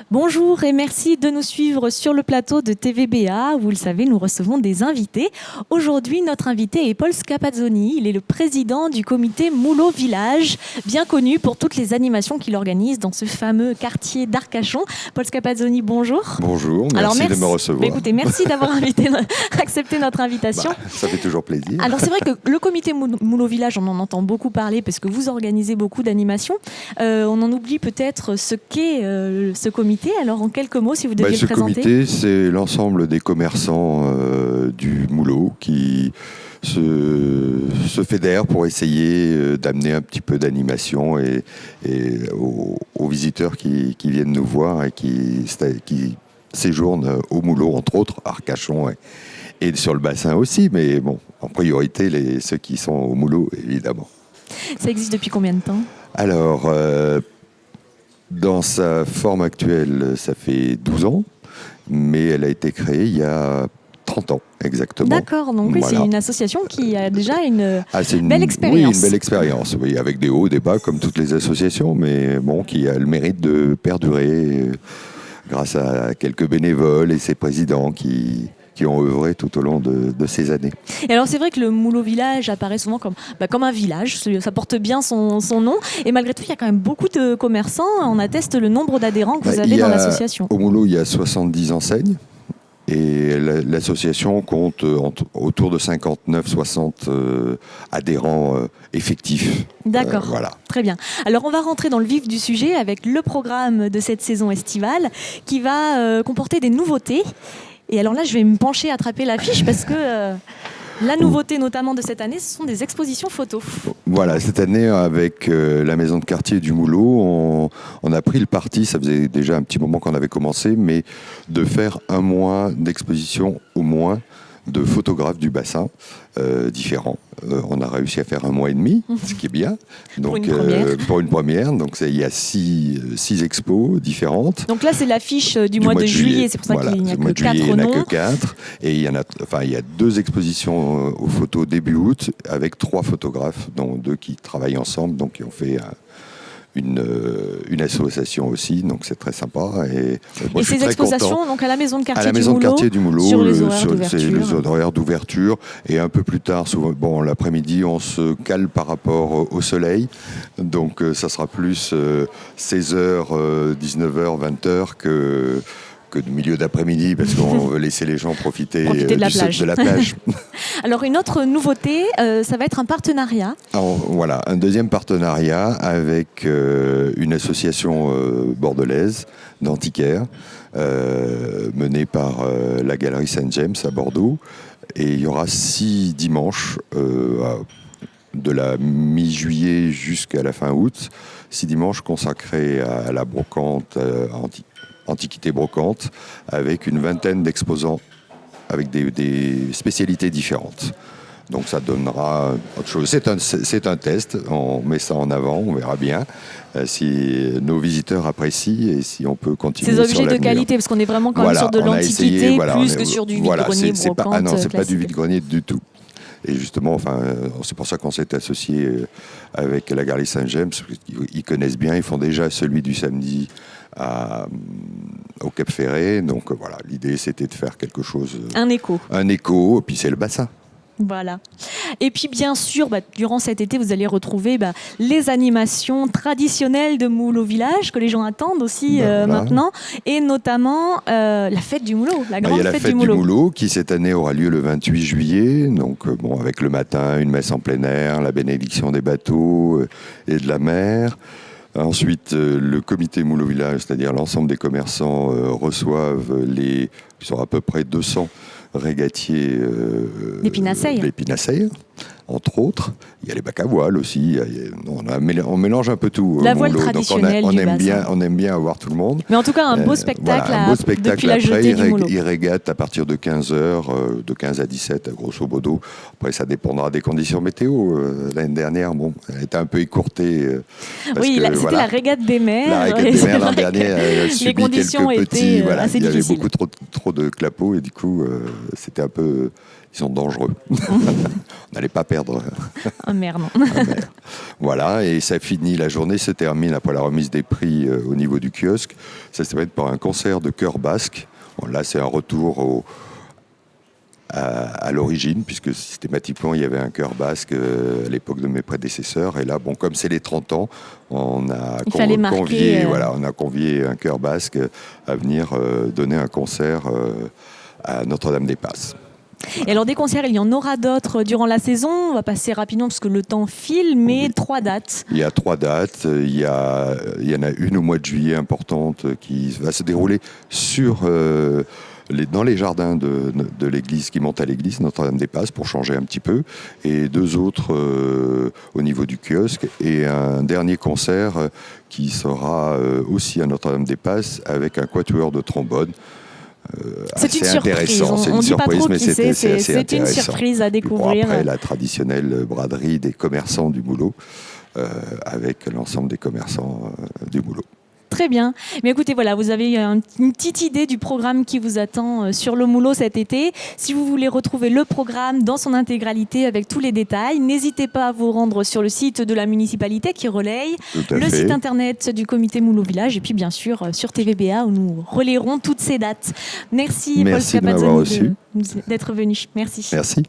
Bonjour et merci de nous suivre sur le plateau de TVBA. Vous le savez, nous recevons des invités. Aujourd'hui, notre invité est Paul Scapazzoni. Il est le président du comité Moulot Village, bien connu pour toutes les animations qu'il organise dans ce fameux quartier d'Arcachon. Paul Scapazzoni, bonjour. Bonjour, merci de me recevoir. Écoutez, merci d'avoir accepté notre invitation. Ça fait toujours plaisir. Alors c'est vrai que le comité Moulot Village, on en entend beaucoup parler parce que vous organisez beaucoup d'animations. On en oublie peut-être ce qu'est ce comité. Alors en quelques mots, si vous deviez le présenter. Ce comité, c'est l'ensemble des commerçants du Moulot qui se fédèrent pour essayer d'amener un petit peu d'animation et aux visiteurs qui viennent nous voir et qui séjournent au Moulot, entre autres, Arcachon et sur le bassin aussi, mais bon, en priorité, ceux qui sont au Moulot, évidemment. Ça existe depuis combien de temps ? Alors, dans sa forme actuelle, ça fait 12 ans, mais elle a été créée il y a 30 ans, exactement. D'accord, donc oui, voilà. C'est une association qui a déjà une belle expérience. Oui, une belle expérience, oui, avec des hauts, des bas, comme toutes les associations, mais bon, qui a le mérite de perdurer grâce à quelques bénévoles et ses présidents qui ont œuvré tout au long de ces années. Et alors c'est vrai que le Moulot Village apparaît souvent comme un village, ça porte bien son nom, et malgré tout il y a quand même beaucoup de commerçants, on atteste le nombre d'adhérents que vous avez dans l'association. Au Moulot il y a 70 enseignes, et l'association compte autour de 59-60 adhérents effectifs. D'accord, voilà. Très bien. Alors on va rentrer dans le vif du sujet avec le programme de cette saison estivale qui va comporter des nouveautés. Et alors là, je vais me pencher, attraper l'affiche parce que la nouveauté notamment de cette année, ce sont des expositions photos. Voilà, cette année, avec la maison de quartier du Moulot, on a pris le parti, ça faisait déjà un petit moment qu'on avait commencé, mais de faire un mois d'exposition au moins de photographes du bassin différents. On a réussi à faire 1 mois et demi, ce qui est bien. Donc, pour une première. Donc il y a 6 expos différentes. Donc là, c'est l'affiche du mois de juillet. C'est pour ça qu'il n'y a que 4 noms. Il n'y en a que 4. Et il y a 2 expositions aux photos début août avec 3 photographes, dont 2 qui travaillent ensemble, donc qui ont fait une association aussi, donc c'est très sympa. Et ces expositions donc à la maison de quartier du Moulot, sur les horaires d'ouverture. C'est les horaires d'ouverture. Et un peu plus tard, souvent, l'après-midi, on se cale par rapport au soleil. Donc ça sera plus 16h, 19h, 20h que de milieu d'après-midi, parce qu'on veut laisser les gens profiter de la plage. Alors une autre nouveauté, ça va être un partenariat. Alors, voilà, un deuxième partenariat avec une association bordelaise d'antiquaires, menée par la Galerie Saint-James à Bordeaux. Et il y aura 6 dimanches, de la mi-juillet jusqu'à la fin août, 6 dimanches consacrés à la brocante antiquité brocante, avec une vingtaine d'exposants avec des spécialités différentes. Donc ça donnera autre chose. C'est un test, on met ça en avant, on verra bien si nos visiteurs apprécient et si on peut continuer sur l'avenir. Ces objets de qualité, parce qu'on est vraiment quand même sur de l'antiquité, plus que sur du vide-grenier brocante. Non, c'est pas du vide-grenier du tout. Et justement, c'est pour ça qu'on s'est associé avec la Galerie Saint-James, parce qu'ils connaissent bien, ils font déjà celui du samedi au Cap Ferret. Donc voilà, l'idée c'était de faire quelque chose. Un écho, et puis c'est le bassin. Voilà. Et puis bien sûr, durant cet été, vous allez retrouver les animations traditionnelles de Moulot Village que les gens attendent aussi maintenant, et notamment la fête du Moulot, la grande fête du Moulot. Il y a la fête du Moulot qui cette année aura lieu le 28 juillet, donc avec le matin une messe en plein air, la bénédiction des bateaux et de la mer. Ensuite, le comité Moulot Village, c'est-à-dire l'ensemble des commerçants, reçoivent qui sont à peu près 200 régatiers d'Épinasseille, entre autres. Il y a les bacs à voile aussi. On mélange un peu tout. La voile traditionnelle donc on aime bien avoir tout le monde. Mais en tout cas, un beau spectacle, depuis la jetée du Moulot. Ils régatent à partir de 15h, de 15 à 17, grosso modo. Après, ça dépendra des conditions météo. L'année dernière, elle était un peu écourtée. C'était la régate des mers. La régate des mers l'an dernier a subi quelques petits. Assez il y avait difficiles. beaucoup trop de clapots et du coup, c'était un peu... Ils sont dangereux. On a fallait pas perdre. Oh merde, non. Ah, merde. Voilà, et ça finit, la journée se termine après la remise des prix au niveau du kiosque. Ça se termine par un concert de chœur basque. Bon, là, c'est un retour à l'origine, puisque systématiquement, il y avait un chœur basque à l'époque de mes prédécesseurs. Et là, bon, comme c'est les 30 ans, on a convié un chœur basque à venir donner un concert à Notre-Dame-des-Passes. Et alors des concerts, il y en aura d'autres durant la saison. On va passer rapidement parce que le temps file, mais Oui. 3 dates. Il y a 3 dates. Il y en a une au mois de juillet importante qui va se dérouler dans les jardins de l'église, qui monte à l'église Notre-Dame-des-Passes, pour changer un petit peu, et 2 autres au niveau du kiosque, et un dernier concert qui sera aussi à Notre-Dame-des-Passes avec un quatuor de trombone. C'est une surprise. C'est On une dit pas surprise, trop mais qui c'est. c'est assez C'est une intéressant. surprise à Puis bon, découvrir. après, la traditionnelle braderie des commerçants du Moulot, avec l'ensemble des commerçants du Moulot. Très bien. Mais écoutez, voilà, vous avez une petite idée du programme qui vous attend sur le Moulot cet été. Si vous voulez retrouver le programme dans son intégralité avec tous les détails, n'hésitez pas à vous rendre sur le site de la municipalité qui relaye, le site internet du comité Moulot Village et puis bien sûr sur TVBA où nous relayerons toutes ces dates. Merci Paul de m'avoir reçu. d'être venu. Merci. Merci.